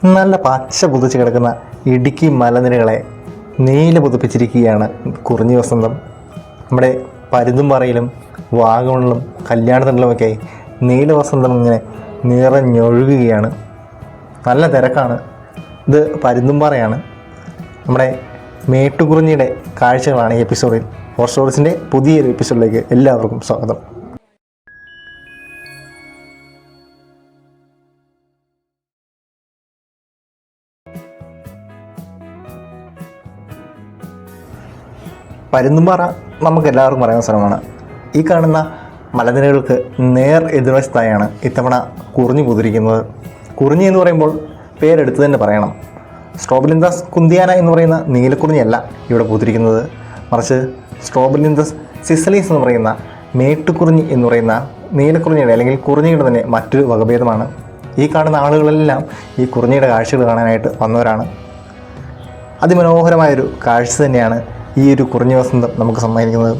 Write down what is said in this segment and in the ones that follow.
നല്ല പച്ച പുതച്ച് കിടക്കുന്ന ഇടുക്കി മലനിരകളെ നീല പുതപ്പിച്ചിരിക്കുകയാണ് കുറിഞ്ഞി വസന്തം. നമ്മുടെ പരുന്തുംപാറയിലും വാഗമണിലും കല്യാണത്തിലുമൊക്കെ നീല വസന്തം ഇങ്ങനെ നിറഞ്ഞൊഴുകുകയാണ്. നല്ല തിരക്കാണ്. ഇത് പരുന്തുംപാറയാണ്. നമ്മുടെ മേട്ടുകുറിഞ്ഞിയുടെ കാഴ്ചകളാണ് ഈ എപ്പിസോഡിൽ. ഫോർ സ്റ്റോറീസിൻ്റെ പുതിയൊരു എപ്പിസോഡിലേക്ക് എല്ലാവർക്കും സ്വാഗതം. പരുന്തുംപാറ നമുക്ക് എല്ലാവർക്കും അറിയാവുന്ന സ്ഥലമാണ്. ഈ കാണുന്ന മലനിരകൾക്ക് നേർ എതിർവശത്തായാണ് ഇത്തവണ കുറിഞ്ഞി പൂത്തിരിക്കുന്നത്. കുറിഞ്ഞി എന്ന് പറയുമ്പോൾ പേരെടുത്ത് തന്നെ പറയണം. സ്ട്രോബിലിന്തസ് കുന്തിയാന എന്ന് പറയുന്ന നീലക്കുറിഞ്ഞിയല്ല ഇവിടെ പൂത്തിരിക്കുന്നത്, മറിച്ച് സ്ട്രോബിലിന്തസ് സിസലീസ് എന്ന് പറയുന്ന മേട്ടുകുറിഞ്ഞി എന്ന് പറയുന്ന നീലക്കുറിഞ്ഞിയുടെ അല്ലെങ്കിൽ കുറിഞ്ഞിയുടെ തന്നെ മറ്റൊരു വകഭേദമാണ്. ഈ കാണുന്ന ആളുകളെല്ലാം ഈ കുറിഞ്ഞിയുടെ കാഴ്ചകൾ കാണാനായിട്ട് വന്നവരാണ്. അതിമനോഹരമായൊരു കാഴ്ച തന്നെയാണ് ഈ ഒരു കുറിഞ്ഞി വസന്തം നമുക്ക് സമ്മാനിക്കുന്നത്.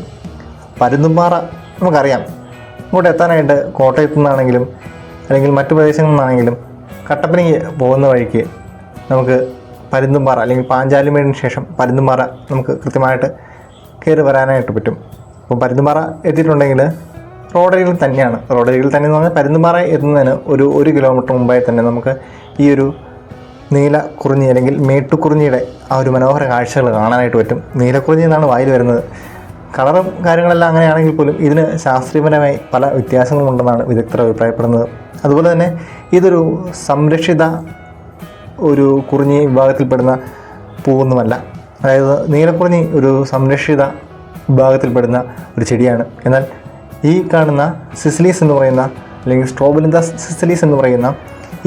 പരുന്തുംപാറ നമുക്കറിയാം. ഇങ്ങോട്ട് എത്താനായിട്ട് കോട്ടയത്തു നിന്നാണെങ്കിലും അല്ലെങ്കിൽ മറ്റു പ്രദേശങ്ങളിൽ നിന്നാണെങ്കിലും കട്ടപ്പനയ്ക്ക് പോകുന്ന വഴിക്ക് നമുക്ക് പരുന്തുംപാറ അല്ലെങ്കിൽ പാഞ്ചാലിമേടിന് ശേഷം പരുന്തുംപാറ നമുക്ക് കൃത്യമായിട്ട് കയറി വരാനായിട്ട് പറ്റും. അപ്പം പരുന്തുംപാറ എത്തിയിട്ടുണ്ടെങ്കിൽ റോഡരികിൽ തന്നെയാണ്. റോഡരികിൽ തന്നെ എന്ന് പറഞ്ഞാൽ പരുന്തുംപാറ എത്തുന്നതിന് ഒരു കിലോമീറ്റർ മുമ്പായി തന്നെ നമുക്ക് ഈ ഒരു നീല കുറിഞ്ഞി അല്ലെങ്കിൽ മേട്ടുകുറിഞ്ഞിയുടെ ആ ഒരു മനോഹര കാഴ്ചകൾ കാണാനായിട്ട് പറ്റും. നീലക്കുറിഞ്ഞി എന്നാണ് വായിൽ വരുന്നത്. കളറും കാര്യങ്ങളെല്ലാം അങ്ങനെയാണെങ്കിൽ പോലും ഇതിന് ശാസ്ത്രീയപരമായി പല വ്യത്യാസങ്ങളുണ്ടെന്നാണ് വിദഗ്ധർ അഭിപ്രായപ്പെടുന്നത്. അതുപോലെ തന്നെ ഇതൊരു സംരക്ഷിത ഒരു കുറിഞ്ഞി വിഭാഗത്തിൽപ്പെടുന്ന പൂവൊന്നുമല്ല. അതായത് നീലക്കുറിഞ്ഞി ഒരു സംരക്ഷിത വിഭാഗത്തിൽപ്പെടുന്ന ഒരു ചെടിയാണ്. എന്നാൽ ഈ കാണുന്ന സിസിലീസ് എന്ന് പറയുന്ന അല്ലെങ്കിൽ സ്ട്രോബിലിന്തസ് സിസിലീസ് എന്ന് പറയുന്ന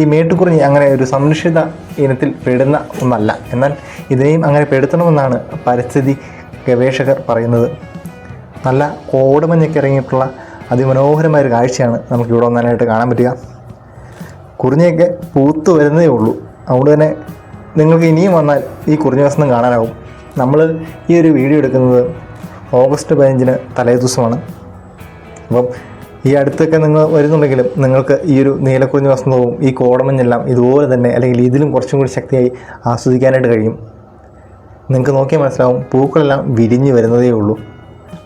ഈ മേട്ടുകുറിഞ്ഞി അങ്ങനെ ഒരു സംരക്ഷിത ഇനത്തിൽ പെടുന്ന ഒന്നല്ല. എന്നാൽ ഇതിനെയും അങ്ങനെ പെടുത്തണമെന്നാണ് പരിസ്ഥിതി ഗവേഷകർ പറയുന്നത്. നല്ല കോടമഞ്ഞൊക്കെ ഇറങ്ങിയിട്ടുള്ള അതിമനോഹരമായൊരു കാഴ്ചയാണ് നമുക്കിവിടെ വന്നാനായിട്ട് കാണാൻ പറ്റുക. കുറിഞ്ഞിയൊക്കെ പൂത്ത് വരുന്നതേ ഉള്ളൂ. അതുകൊണ്ട് തന്നെ നിങ്ങൾക്ക് ഇനിയും വന്നാൽ ഈ കുറിഞ്ഞി വസന്തം കാണാനാവും. നമ്മൾ ഈ ഒരു വീഡിയോ എടുക്കുന്നത് ഓഗസ്റ്റ് 15 തലേ ദിവസമാണ്. അപ്പം ഈ അടുത്തൊക്കെ നിങ്ങൾ വരുന്നുണ്ടെങ്കിലും നിങ്ങൾക്ക് ഈ ഒരു നീലക്കുറിഞ്ഞി വസന്തവും ഈ കോടമഞ്ഞെല്ലാം ഇതുപോലെ തന്നെ അല്ലെങ്കിൽ ഇതിലും കുറച്ചും കൂടി ശക്തിയായി ആസ്വദിക്കാനായിട്ട് കഴിയും. നിങ്ങൾക്ക് നോക്കിയാൽ മനസ്സിലാവും, പൂക്കളെല്ലാം വിരിഞ്ഞ് വരുന്നതേ ഉള്ളൂ.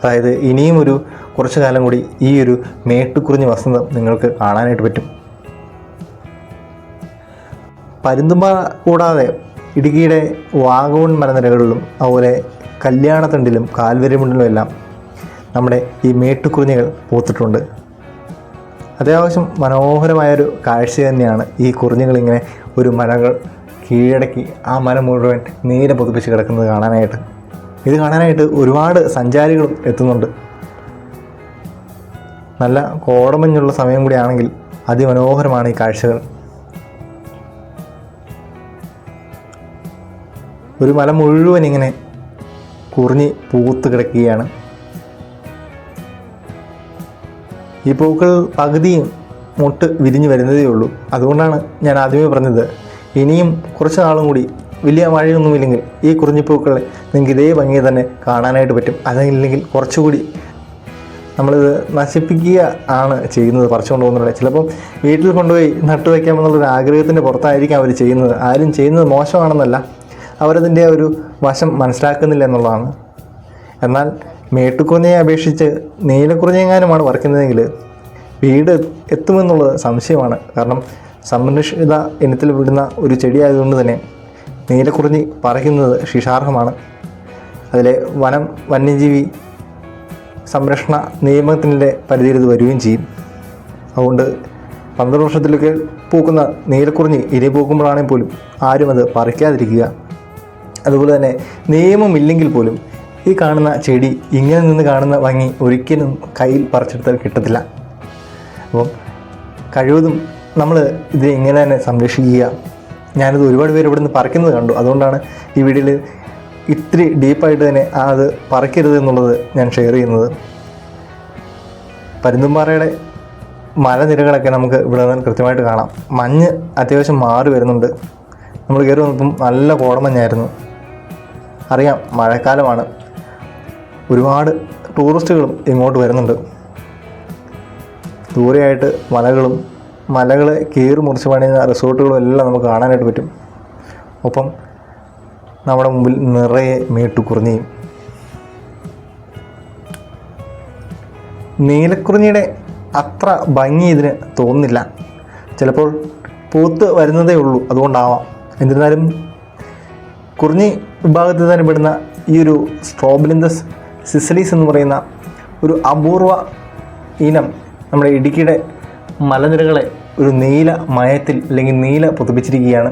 അതായത് ഇനിയും ഒരു കുറച്ചു കാലം കൂടി ഈ ഒരു മേട്ടുകുറിഞ്ഞി വസന്തം നിങ്ങൾക്ക് കാണാനായിട്ട് പറ്റും. പരുന്തുംപാറ കൂടാതെ ഇടുക്കിയുടെ വാഗമൺ മലനിരകളിലും അതുപോലെ കല്യാണത്തണ്ടിലും കാൽവരിമുണ്ടിലും എല്ലാം നമ്മുടെ ഈ മേട്ടുകുറിഞ്ഞികൾ പൂത്തിട്ടുണ്ട്. അത്യാവശ്യം മനോഹരമായൊരു കാഴ്ച തന്നെയാണ് ഈ കുറിഞ്ഞികളിങ്ങനെ ഒരു മലകൾ കീഴടക്കി ആ മല മുഴുവൻ നീല പുതപ്പിച്ച് കിടക്കുന്നത് കാണാനായിട്ട്. ഇത് കാണാനായിട്ട് ഒരുപാട് സഞ്ചാരികളും എത്തുന്നുണ്ട്. നല്ല കോടമഞ്ഞുള്ള സമയം കൂടിയാണെങ്കിൽ അതിമനോഹരമാണ് ഈ കാഴ്ചകൾ. ഒരു മല മുഴുവൻ ഇങ്ങനെ കുറിഞ്ഞി പൂത്ത് കിടക്കുകയാണ്. ഈ പൂക്കൾ പകുതിയും മുട്ട് വിരിഞ്ഞ് വരുന്നതേ ഉള്ളൂ. അതുകൊണ്ടാണ് ഞാൻ ആദ്യമേ പറഞ്ഞത്, ഇനിയും കുറച്ച് നാളും കൂടി വലിയ മഴയൊന്നുമില്ലെങ്കിൽ ഈ കുറിഞ്ഞിപ്പൂക്കളെ നിങ്ങൾക്ക് ഇതേ ഭംഗി തന്നെ കാണാനായിട്ട് പറ്റും. അതല്ലെങ്കിൽ കുറച്ചുകൂടി നമ്മളിത് നശിപ്പിക്കുക ആണ് ചെയ്യുന്നത്, പറിച്ചുകൊണ്ട് പോകുന്നത്. ചിലപ്പം വീട്ടിൽ കൊണ്ടുപോയി നട്ടു വയ്ക്കാമെന്നുള്ളൊരു ആഗ്രഹത്തിൻ്റെ പുറത്തായിരിക്കും അവർ ചെയ്യുന്നത്. ആരും ചെയ്യുന്നത് മോശമാണെന്നല്ല, അവരതിൻ്റെ ഒരു വശം മനസ്സിലാക്കുന്നില്ല എന്നുള്ളതാണ്. എന്നാൽ മേട്ടുകുറിഞ്ഞിയെ അപേക്ഷിച്ച് നീലക്കുറിഞ്ഞിയെങ്ങാനുമാണ് പറിക്കുന്നതെങ്കിൽ വീട് എത്തുമെന്നുള്ളത് സംശയമാണ്. കാരണം സംരക്ഷിത ഇനത്തിൽ വിടുന്ന ഒരു ചെടിയായതുകൊണ്ട് തന്നെ നീലക്കുറിഞ്ഞി പറിക്കുന്നത് ശിക്ഷാർഹമാണ്. അതിലെ വന്യജീവി സംരക്ഷണ നിയമത്തിൻ്റെ പരിധിയിൽ ഇത് വരികയും ചെയ്യും. അതുകൊണ്ട് 12 വർഷത്തിലൊക്കെ പൂക്കുന്ന നീലക്കുറിഞ്ഞി ഇനി പൂക്കുമ്പോഴാണെങ്കിൽ പോലും ആരും അത് പറിക്കാതിരിക്കുക. അതുപോലെ തന്നെ നിയമമില്ലെങ്കിൽ പോലും ഈ കാണുന്ന ചെടി ഇങ്ങനെ നിന്ന് കാണുന്ന ഭംഗി ഒരിക്കലും കയ്യിൽ പറിച്ചെടുത്താൽ കിട്ടത്തില്ല. അപ്പം കഴിവതും നമ്മൾ ഇത് ഇങ്ങനെ തന്നെ സംരക്ഷിക്കുക. ഞാനിത് ഒരുപാട് പേര് ഇവിടെ നിന്ന് പറിക്കുന്നത് കണ്ടു. അതുകൊണ്ടാണ് ഈ വീഡിയോയിൽ ഇത്തിരി ഡീപ്പായിട്ട് തന്നെ അത് പറിക്കരുത് എന്നുള്ളത് ഞാൻ ഷെയർ ചെയ്യുന്നത്. പരുന്തുംപാറയുടെ മലനിരകളൊക്കെ നമുക്ക് ഇവിടെ നിന്ന് കൃത്യമായിട്ട് കാണാം. മഞ്ഞ് അത്യാവശ്യം മാറി വരുന്നുണ്ട്. നമ്മൾ കയറി വന്നപ്പം നല്ല കോടമഞ്ഞായിരുന്നു. അറിയാം, മഴക്കാലമാണ്. ഒരുപാട് ടൂറിസ്റ്റുകളും ഇങ്ങോട്ട് വരുന്നുണ്ട്. ദൂരെയായിട്ട് മലകളും മലകൾ കീറി മുറിച്ച് പണിയുന്ന റിസോർട്ടുകളും എല്ലാം നമുക്ക് കാണാനായിട്ട് പറ്റും. ഒപ്പം നമ്മുടെ മുമ്പിൽ നിറയെ മേട്ടുകുറിഞ്ഞിയും. നീലക്കുറിഞ്ഞിയുടെ അത്ര ഭംഗി ഇതിന് തോന്നുന്നില്ല. ചിലപ്പോൾ പൂത്ത് വരുന്നതേ ഉള്ളൂ, അതുകൊണ്ടാവാം. എന്നിരുന്നാലും കുറിഞ്ഞി വിഭാഗത്തിൽ തന്നെ പെടുന്ന ഈ ഒരു സ്ട്രോബിലിന്തസ് സിസിലീസ് എന്ന് പറയുന്ന ഒരു അപൂർവ ഇനം നമ്മുടെ ഇടുക്കിയുടെ മലനിരകളെ ഒരു നീല മയത്തിൽ അല്ലെങ്കിൽ നീല പുതപ്പിച്ചിരിക്കുകയാണ്.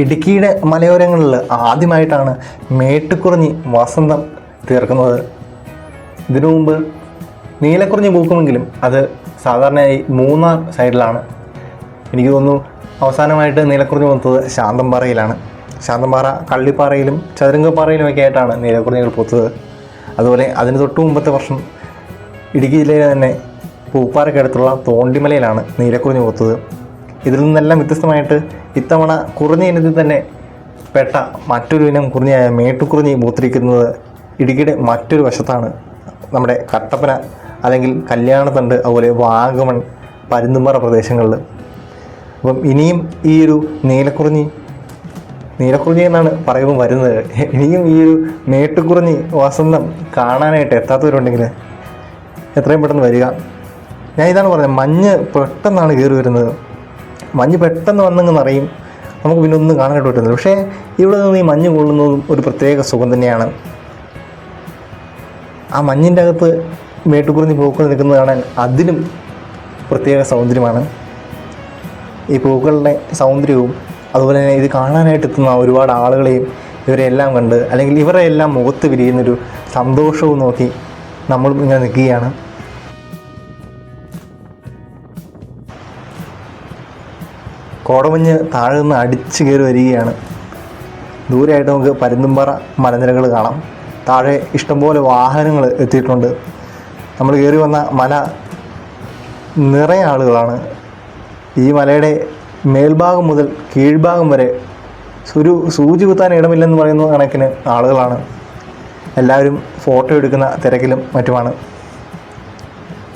ഇടുക്കിയുടെ മലയോരങ്ങളിൽ ആദ്യമായിട്ടാണ് മേട്ടുകുറിഞ്ഞി വസന്തം തീർക്കുന്നത്. ഇതിനു മുമ്പ് നീലക്കുറിഞ്ഞി പൂക്കുമെങ്കിലും അത് സാധാരണയായി മൂന്നാർ സൈഡിലാണ്. എനിക്ക് തോന്നുന്നു അവസാനമായിട്ട് നീലക്കുറിഞ്ഞി പൂത്തത് ശാന്തമ്പാറയിലാണ്. ശാന്തമ്പാറ, കള്ളിപ്പാറയിലും ചതുരംഗപ്പാറയിലുമൊക്കെ ആയിട്ടാണ് നീലക്കുറിഞ്ഞികൾ പൂത്തത്. അതുപോലെ അതിന് തൊട്ട് മുമ്പത്തെ വർഷം ഇടുക്കി ജില്ലയിലെ തന്നെ പൂപ്പാറയ്ക്കടുത്തുള്ള തോണ്ടിമലയിലാണ് നീലക്കുറിഞ്ഞി പൂത്തത്. ഇതിൽ നിന്നെല്ലാം വ്യത്യസ്തമായിട്ട് ഇത്തവണ കുറിഞ്ഞി ഇനത്തിൽ തന്നെ പെട്ട മറ്റൊരു ഇനം കുറിഞ്ഞിയായ മേട്ടുകുറിഞ്ഞി പൂത്തിരിക്കുന്നത് ഇടുക്കിയുടെ മറ്റൊരു വശത്താണ്, നമ്മുടെ കട്ടപ്പന അല്ലെങ്കിൽ കല്യാണത്തണ്ട്, അതുപോലെ വാഗമൺ, പരുന്തുംപാറ പ്രദേശങ്ങളിൽ. അപ്പം ഇനിയും ഈ ഒരു നീലക്കുറിഞ്ഞി എന്നാണ് പറയുമ്പോൾ വരുന്നത്. ഇനിയും ഈ ഒരു മേട്ടുകുറിഞ്ഞി വസന്തം കാണാനായിട്ട് എത്താത്തവരുണ്ടെങ്കിൽ എത്രയും പെട്ടെന്ന് വരിക. ഞാൻ ഇതാണ് പറഞ്ഞത്, മഞ്ഞ് പെട്ടെന്നാണ് കയറി വരുന്നത്. മഞ്ഞ് പെട്ടെന്ന് വന്നങ്ങ് നിറയും, നമുക്ക് പിന്നെ ഒന്നും കാണാനായിട്ട് പറ്റുന്നില്ല. പക്ഷേ ഇവിടെ നിന്ന് ഈ മഞ്ഞ് കൊള്ളുന്നതും ഒരു പ്രത്യേക സുഖം തന്നെയാണ്. ആ മഞ്ഞിൻ്റെ അകത്ത് മേട്ടുകുറിഞ്ഞി പൂക്കൾ നിൽക്കുന്നത് കാണാൻ അതിലും പ്രത്യേക സൗന്ദര്യമാണ്. ഈ പൂക്കളുടെ സൗന്ദര്യവും അതുപോലെ തന്നെ ഇത് കാണാനായിട്ട് എത്തുന്ന ഒരുപാട് ആളുകളെയും ഇവരെല്ലാം കണ്ട് അല്ലെങ്കിൽ ഇവരെ എല്ലാം മുഖത്ത് വിരിയുന്നൊരു സന്തോഷവും നോക്കി നമ്മളും ഇങ്ങനെ നിൽക്കുകയാണ്. കോടമഞ്ഞ് താഴെ നിന്ന് അടിച്ചു കയറി വരികയാണ്. ദൂരെയായിട്ട് നമുക്ക് പരുന്തുംപാറ മലനിരകൾ കാണാം. താഴെ ഇഷ്ടംപോലെ വാഹനങ്ങൾ എത്തിയിട്ടുണ്ട്. നമ്മൾ കയറി വന്ന മല നിറയെ ആളുകളാണ്. ഈ മലയുടെ മേൽഭാഗം മുതൽ കീഴ്ഭാഗം വരെ ഒരു സൂചി കുത്താൻ ഇടമില്ലെന്ന് പറയുന്ന കണക്കിന് ആളുകളാണ്. എല്ലാവരും ഫോട്ടോ എടുക്കുന്ന തിരക്കിലും മറ്റുമാണ്.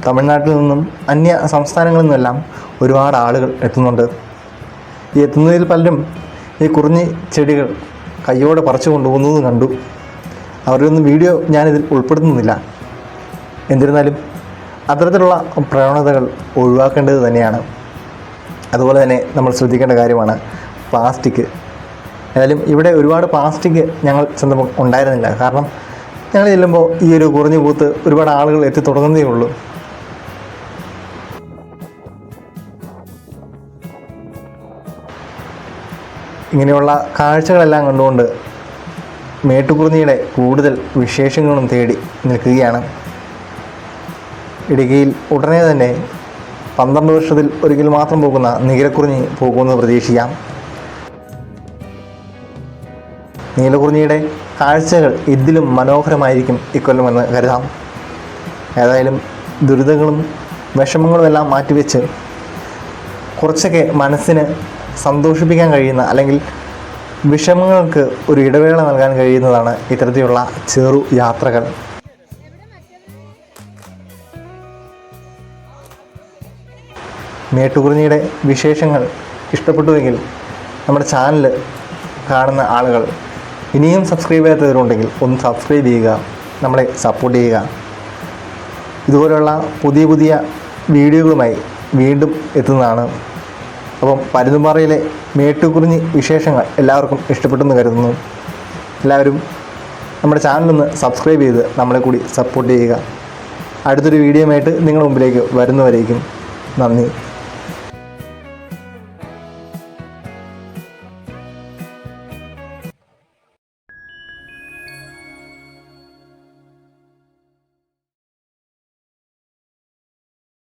തമിഴ്നാട്ടിൽ നിന്നും അന്യ സംസ്ഥാനങ്ങളിൽ നിന്നെല്ലാം ഒരുപാട് ആളുകൾ എത്തുന്നുണ്ട്. ഈ എത്തുന്നതിൽ പലരും ഈ കുറിഞ്ഞി ചെടികൾ കയ്യോടെ പറിച്ചു കൊണ്ടുപോകുന്നത് കണ്ടു. അവരൊന്നും വീഡിയോ ഞാനിതിൽ ഉൾപ്പെടുത്തുന്നില്ല. എന്നിരുന്നാലും അത്തരത്തിലുള്ള പ്രവണതകൾ ഒഴിവാക്കേണ്ടത് തന്നെയാണ്. അതുപോലെ തന്നെ നമ്മൾ ശ്രദ്ധിക്കേണ്ട കാര്യമാണ് പ്ലാസ്റ്റിക്. ഏതായാലും ഇവിടെ ഒരുപാട് പ്ലാസ്റ്റിക് ഞങ്ങൾ ചെന്നപ്പോൾ ഉണ്ടായിരുന്നില്ല. കാരണം ഞങ്ങൾ ചെല്ലുമ്പോൾ ഈ ഒരു കുറിഞ്ഞി പൂത്ത് ഒരുപാട് ആളുകൾ എത്തി തുടങ്ങുന്നതേ ഉള്ളൂ. ഇങ്ങനെയുള്ള കാഴ്ചകളെല്ലാം കണ്ടുകൊണ്ട് മേട്ടുകുറിഞ്ഞിയുടെ കൂടുതൽ വിശേഷങ്ങളും തേടി നിൽക്കുകയാണ്. ഇടുക്കിയിൽ ഉടനെ തന്നെ 12 വർഷത്തിൽ ഒരിക്കൽ മാത്രം പോകുന്ന നീലക്കുറിഞ്ഞി പോകുമെന്ന് പ്രതീക്ഷിക്കാം. നീലക്കുറിഞ്ഞിയുടെ കാഴ്ചകൾ ഇതിലും മനോഹരമായിരിക്കും ഇക്കൊല്ലമെന്ന് കരുതാം. ഏതായാലും ദുരിതങ്ങളും വിഷമങ്ങളും എല്ലാം മാറ്റിവെച്ച് കുറച്ചൊക്കെ മനസ്സിന് സന്തോഷിപ്പിക്കാൻ കഴിയുന്ന അല്ലെങ്കിൽ വിഷമങ്ങൾക്ക് ഒരു ഇടവേള നൽകാൻ കഴിയുന്നതാണ് ഇത്തരത്തിലുള്ള ചെറു യാത്രകൾ. മേട്ടുകുറിഞ്ഞിയുടെ വിശേഷങ്ങൾ ഇഷ്ടപ്പെട്ടുവെങ്കിൽ നമ്മുടെ ചാനൽ കാണുന്ന ആളുകൾ ഇനിയും സബ്സ്ക്രൈബ് ചെയ്യാത്തവരുണ്ടെങ്കിൽ ഒന്ന് സബ്സ്ക്രൈബ് ചെയ്യുക, നമ്മളെ സപ്പോർട്ട് ചെയ്യുക. ഇതുപോലുള്ള പുതിയ പുതിയ വീഡിയോകളുമായി വീണ്ടും എത്തുന്നതാണ്. അപ്പം പരുന്തുംപാറയിലെ മേട്ടുകുറിഞ്ഞി വിശേഷങ്ങൾ എല്ലാവർക്കും ഇഷ്ടപ്പെട്ടെന്ന് കരുതുന്നു. എല്ലാവരും നമ്മുടെ ചാനലൊന്ന് സബ്സ്ക്രൈബ് ചെയ്ത് നമ്മളെ കൂടി സപ്പോർട്ട് ചെയ്യുക. അടുത്തൊരു വീഡിയോയുമായിട്ട് നിങ്ങളുടെ മുമ്പിലേക്ക് വരുന്നവരേക്കും നന്ദി.